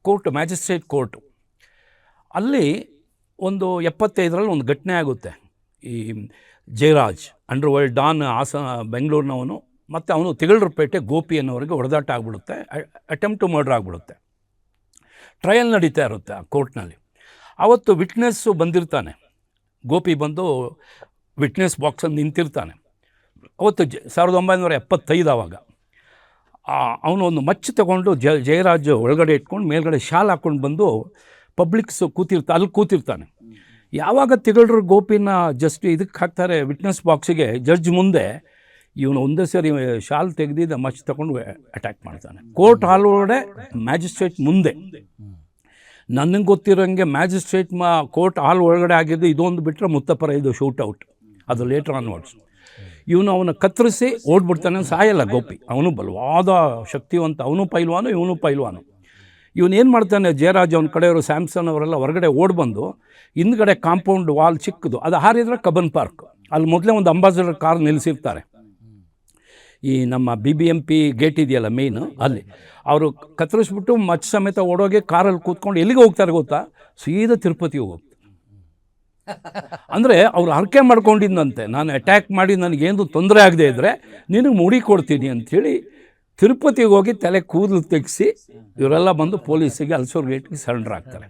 Court, magistrate court. ಅಲ್ಲಿ ಒಂದು 75ರಲ್ಲಿ ಒಂದು ಘಟನೆ ಆಗುತ್ತೆ. ಈ ಜಯರಾಜ್ ಅಂಡರ್ ವರ್ಲ್ಡ್ ಡಾನ್ ಬೆಂಗಳೂರಿನವನು ಮತ್ತು ಅವನು ತಿಗಳರಪೇಟೆ ಗೋಪಿ ಅನ್ನೋರಿಗೆ ಹೊಡೆದಾಟ ಆಗಿಬಿಡುತ್ತೆ, ಅಟೆಂಪ್ಟ್ ಟು ಮರ್ಡರ್ ಆಗಿಬಿಡುತ್ತೆ. ಟ್ರಯಲ್ ನಡೀತಾ ಇರುತ್ತೆ ಆ ಕೋರ್ಟ್ನಲ್ಲಿ. ಆವತ್ತು ವಿಟ್ನೆಸ್ಸು ಬಂದಿರ್ತಾನೆ, ಗೋಪಿ ಬಂದು ವಿಟ್ನೆಸ್ ಬಾಕ್ಸಲ್ಲಿ ನಿಂತಿರ್ತಾನೆ. ಅವತ್ತು 1975 ಆವಾಗ ಅವನು ಒಂದು ಮಚ್ಚು ತೊಗೊಂಡು ಜಯರಾಜ್ ಒಳಗಡೆ ಇಟ್ಕೊಂಡು ಮೇಲ್ಗಡೆ ಶಾಲ್ ಹಾಕ್ಕೊಂಡು ಬಂದು ಪಬ್ಲಿಕ್ಸು ಅಲ್ಲಿ ಕೂತಿರ್ತಾನೆ. ಯಾವಾಗ ತಿಗಳರು ಗೋಪಿನ ಜಸ್ಟ್ ಇದಕ್ಕೆ ಹಾಕ್ತಾರೆ ವಿಟ್ನೆಸ್ ಬಾಕ್ಸಿಗೆ, ಜಡ್ಜ್ ಮುಂದೆ, ಇವನು ಒಂದೇ ಸರಿ ಶಾಲ್ ತೆಗೆದಿದ್ದ ಮಚ್ಚು ತಗೊಂಡು ಅಟ್ಯಾಕ್ ಮಾಡ್ತಾನೆ. ಕೋರ್ಟ್ ಹಾಲ್ ಒಳಗಡೆ ಮ್ಯಾಜಿಸ್ಟ್ರೇಟ್ ಮುಂದೆ. ನನಗೆ ಗೊತ್ತಿರೋಂಗೆ ಮ್ಯಾಜಿಸ್ಟ್ರೇಟ್ ಕೋರ್ಟ್ ಹಾಲ್ ಒಳಗಡೆ ಆಗಿದ್ದು ಇದೊಂದು ಬಿಟ್ಟರೆ ಮುತ್ತಪ್ಪರ ಇದು ಶೂಟೌಟ್, ಅದು ಲೇಟರ್ ಆನ್ವರ್ಡ್ಸ್. ಅವನ ಕತ್ತರಿಸಿ ಓಡ್ಬಿಡ್ತಾನೆ, ಸಾಯಲ್ಲ ಗೋಪಿ. ಅವನು ಬಲವಾದ ಶಕ್ತಿವಂತ, ಅವನು ಪೈಲ್ವಾನು, ಇವನು ಪೈಲ್ವಾನು. ಇವನೇನು ಮಾಡ್ತಾನೆ, ಜಯರಾಜ್ ಅವನ ಕಡೆಯವರು ಸ್ಯಾಮ್ಸನ್ ಅವರೆಲ್ಲ ಹೊರಗಡೆ ಓಡ್ಬಂದು ಹಿಂದ್ಗಡೆ ಕಾಂಪೌಂಡ್ ವಾಲ್ ಚಿಕ್ಕದು, ಅದು ಹಾರಿದ್ರೆ ಕಬ್ಬನ್ ಪಾರ್ಕ್, ಅಲ್ಲಿ ಮೊದಲೇ ಒಂದು ಅಂಬಾಸಿಡರ್ ಕಾರ್ ನಿಲ್ಲಿಸಿರ್ತಾರೆ. ಈ ನಮ್ಮ BBMP ಗೇಟ್ ಇದೆಯಲ್ಲ ಮೇಯ್ನು, ಅಲ್ಲಿ ಅವರು ಕತ್ತರಿಸ್ಬಿಟ್ಟು ಮಚ್ಚ ಸಮೇತ ಓಡೋಗಿ ಕಾರಲ್ಲಿ ಕೂತ್ಕೊಂಡು ಎಲ್ಲಿಗೆ ಹೋಗ್ತಾರೆ ಗೊತ್ತಾ, ಸೀದಾ ತಿರುಪತಿಗೆ ಹೋಗ್ತಾರೆ. ಅಂದರೆ ಅವ್ರು ಹರಕೆ ಮಾಡ್ಕೊಂಡಿದ್ದಂತೆ, ನಾನು ಅಟ್ಯಾಕ್ ಮಾಡಿ ನನಗೇನು ತೊಂದರೆ ಆಗದೆ ಇದ್ದರೆ ನಿನಗೆ ಮುಡಿ ಕೊಡ್ತೀನಿ ಅಂಥೇಳಿ ತಿರುಪತಿಗೆ ಹೋಗಿ ತಲೆ ಕೂದಲು ತೆಗೆಸಿ ಇವರೆಲ್ಲ ಬಂದು ಪೊಲೀಸಿಗೆ ಅಲ್ಸೂರು ಗೇಟ್ಗೆ ಸರೆಂಡರ್ ಆಗ್ತಾರೆ.